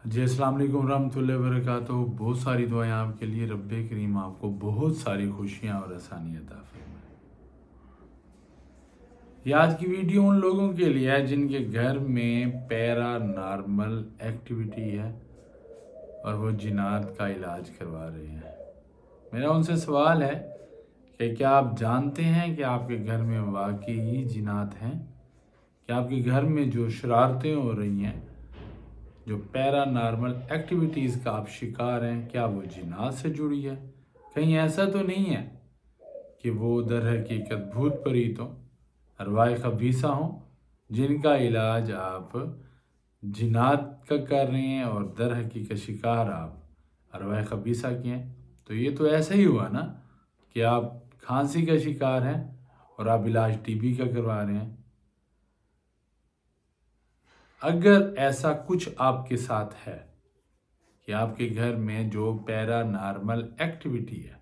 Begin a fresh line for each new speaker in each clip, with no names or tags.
جی السلام علیکم ورحمۃ اللہ وبرکاتہ۔ بہت ساری دعائیں آپ کے لیے، رب کریم آپ کو بہت ساری خوشیاں اور آسانی عطا فرمائے۔ یہ آج کی ویڈیو ان لوگوں کے لیے ہے جن کے گھر میں پیرا نارمل ایکٹیویٹی ہے اور وہ جنات کا علاج کروا رہے ہیں۔ میرا ان سے سوال ہے کہ کیا آپ جانتے ہیں کہ آپ کے گھر میں واقعی جنات ہیں؟ کہ آپ کے گھر میں جو شرارتیں ہو رہی ہیں، جو پیرا نارمل ایکٹیویٹیز کا آپ شکار ہیں، کیا وہ جنات سے جڑی ہے؟ کہیں ایسا تو نہیں ہے کہ وہ در حقیقت بھوت پریت ہوں، ارواح خبیثہ ہوں، جن کا علاج آپ جنات کا کر رہے ہیں اور در حقیقت شکار آپ ارواح خبیثہ کے ہیں؟ تو یہ تو ایسا ہی ہوا نا کہ آپ کھانسی کا شکار ہیں اور آپ علاج ٹی بی کا کروا رہے ہیں۔ اگر ایسا کچھ آپ کے ساتھ ہے کہ آپ کے گھر میں جو پیرا نارمل ایکٹیویٹی ہے،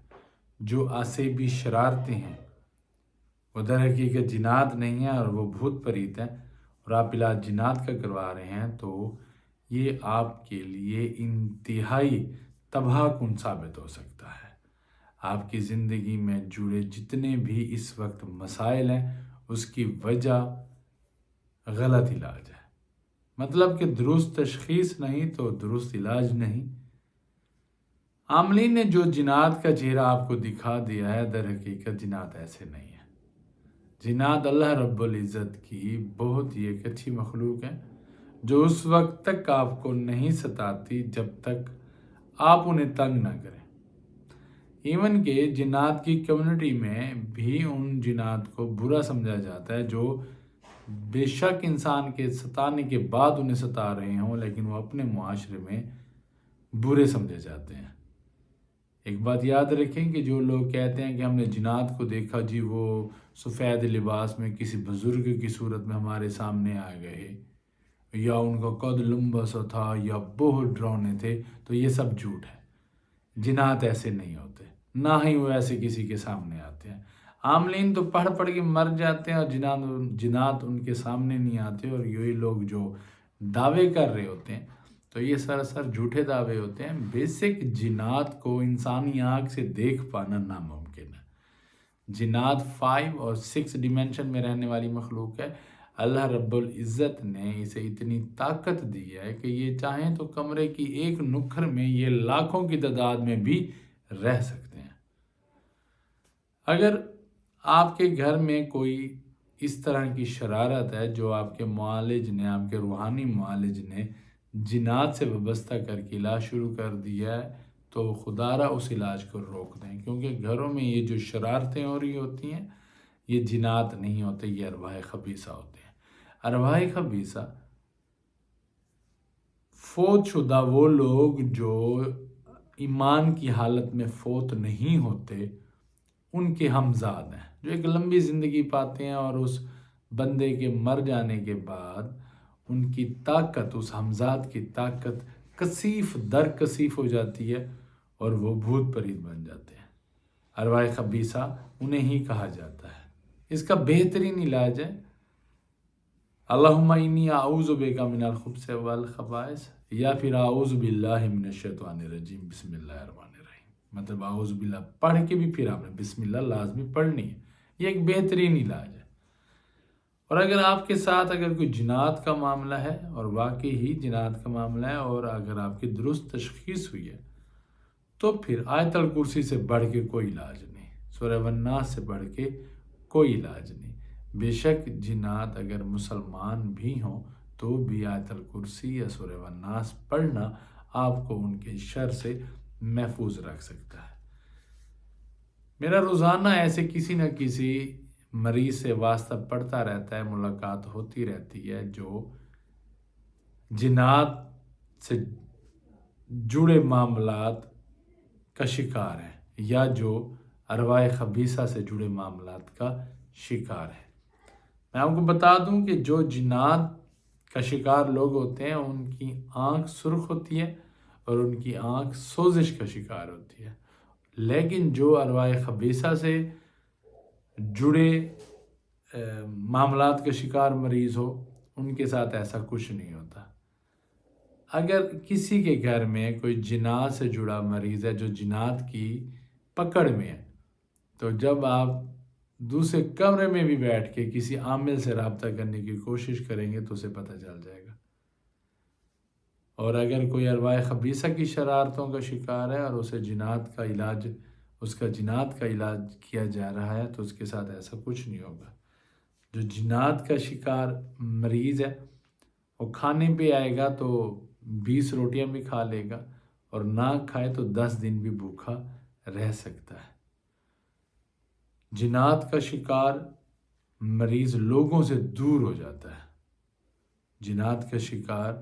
جو عصبی شرارتیں ہیں، وہ در حقیقت جنات نہیں ہیں اور وہ بھوت پریت ہیں اور آپ علاج جنات کا کروا رہے ہیں، تو یہ آپ کے لیے انتہائی تباہ کن ثابت ہو سکتا ہے۔ آپ کی زندگی میں جڑے جتنے بھی اس وقت مسائل ہیں، اس کی وجہ غلط علاج ہے۔ مطلب کہ درست تشخیص نہیں تو درست علاج نہیں۔ عاملین نے جو جنات کا چہرہ آپ کو دکھا دیا ہے، در حقیقت جنات ایسے نہیں ہیں۔ جنات اللہ رب العزت کی بہت ہی ایک اچھی مخلوق ہے جو اس وقت تک آپ کو نہیں ستاتی جب تک آپ انہیں تنگ نہ کریں۔ ایون کہ جنات کی کمیونٹی میں بھی ان جنات کو برا سمجھا جاتا ہے جو بے شک انسان کے ستانے کے بعد انہیں ستا رہے ہوں، لیکن وہ اپنے معاشرے میں برے سمجھے جاتے ہیں۔ ایک بات یاد رکھیں کہ جو لوگ کہتے ہیں کہ ہم نے جنات کو دیکھا، جی وہ سفید لباس میں کسی بزرگ کی صورت میں ہمارے سامنے آ گئے، یا ان کا قد لمبا سا تھا، یا بہت ڈراؤنے تھے، تو یہ سب جھوٹ ہے۔ جنات ایسے نہیں ہوتے، نہ ہی وہ ایسے کسی کے سامنے آتے ہیں۔ عاملین تو پڑھ پڑھ کے مر جاتے ہیں اور جنات ان کے سامنے نہیں آتے، اور یہی لوگ جو دعوے کر رہے ہوتے ہیں تو یہ سراسر جھوٹے دعوے ہوتے ہیں۔ بیسک جنات کو انسانی آنکھ سے دیکھ پانا ناممکن ہے۔ جنات 5 اور 6 ڈیمینشن میں رہنے والی مخلوق ہے۔ اللہ رب العزت نے اسے اتنی طاقت دی ہے کہ یہ چاہیں تو کمرے کی ایک نکھر میں یہ لاکھوں کی تعداد میں بھی رہ سکتے ہیں۔ اگر آپ کے گھر میں کوئی اس طرح کی شرارت ہے جو آپ کے معالج نے، آپ کے روحانی معالج نے جنات سے وابستہ کر کے علاج شروع کر دیا ہے، تو خدا را اس علاج کو روک دیں، کیونکہ گھروں میں یہ جو شرارتیں ہو رہی ہوتی ہیں یہ جنات نہیں ہوتے، یہ ارواح خبیثہ ہوتے ہیں۔ ارواح خبیثہ فوت شدہ وہ لوگ جو ایمان کی حالت میں فوت نہیں ہوتے، ان کے ہمزاد ہیں، جو ایک لمبی زندگی پاتے ہیں، اور اس بندے کے مر جانے کے بعد ان کی طاقت، اس ہمزاد کی طاقت کثیف در کثیف ہو جاتی ہے اور وہ بھوت پریت بن جاتے ہیں۔ ارواح خبیثہ انہیں ہی کہا جاتا ہے۔ اس کا بہترین علاج ہے اللہم انی اعوذ بک من الخبث والخبائث، یا پھر اعوذ باللہ من الشیطان الرجیم، بسم اللہ الرحمن الرحیم۔ مطلب اعوذ باللہ پڑھ کے بھی پھر آپ نے بسم اللہ لازمی پڑھنی ہے۔ یہ ایک بہترین علاج ہے۔ اور اگر آپ کے ساتھ اگر کوئی جنات کا معاملہ ہے، اور واقعی ہی جنات کا معاملہ ہے، اور اگر آپ کی درست تشخیص ہوئی ہے، تو پھر آیت الکرسی سے بڑھ کے کوئی علاج نہیں، سورہ والناس سے بڑھ کے کوئی علاج نہیں۔ بے شک جنات اگر مسلمان بھی ہوں تو بھی آیت الکرسی یا سورہ والناس پڑھنا آپ کو ان کے شر سے محفوظ رکھ سکتا ہے۔ میرا روزانہ ایسے کسی نہ کسی مریض سے واسطہ پڑتا رہتا ہے، ملاقات ہوتی رہتی ہے جو جنات سے جڑے معاملات کا شکار ہے، یا جو ارواح خبیثہ سے جڑے معاملات کا شکار ہے۔ میں آپ کو بتا دوں کہ جو جنات کا شکار لوگ ہوتے ہیں ان کی آنکھ سرخ ہوتی ہے اور ان کی آنکھ سوزش کا شکار ہوتی ہے، لیکن جو ارواح خبیثہ سے جڑے معاملات کا شکار مریض ہو ان کے ساتھ ایسا کچھ نہیں ہوتا۔ اگر کسی کے گھر میں کوئی جنات سے جڑا مریض ہے جو جنات کی پکڑ میں ہے، تو جب آپ دوسرے کمرے میں بھی بیٹھ کے کسی عامل سے رابطہ کرنے کی کوشش کریں گے تو اسے پتہ چل جائے گا۔ اور اگر کوئی ارواح خبیثہ کی شرارتوں کا شکار ہے اور اسے اس کا جنات کا علاج کیا جا رہا ہے تو اس کے ساتھ ایسا کچھ نہیں ہوگا۔ جو جنات کا شکار مریض ہے وہ کھانے پہ آئے گا تو 20 روٹیاں بھی کھا لے گا، اور نہ کھائے تو 10 دن بھی بھوکا رہ سکتا ہے۔ جنات کا شکار مریض لوگوں سے دور ہو جاتا ہے۔ جنات کا شکار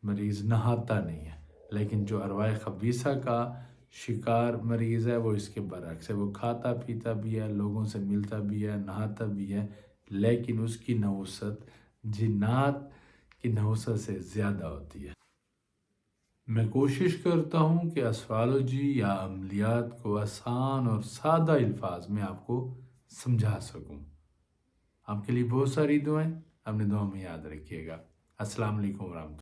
مریض نہاتا نہیں ہے، لیکن جو ارواح خبیثہ کا شکار مریض ہے وہ اس کے برعکس ہے، وہ کھاتا پیتا بھی ہے، لوگوں سے ملتا بھی ہے، نہاتا بھی ہے، لیکن اس کی نحوست جنات کی نحوست سے زیادہ ہوتی ہے۔ میں کوشش کرتا ہوں کہ اسٹرالوجی یا عملیات کو آسان اور سادہ الفاظ میں آپ کو سمجھا سکوں۔ آپ کے لیے بہت ساری دعائیں، اپنے دعاؤں میں یاد رکھیے گا۔ السلام علیکم ورحمۃ اللہ۔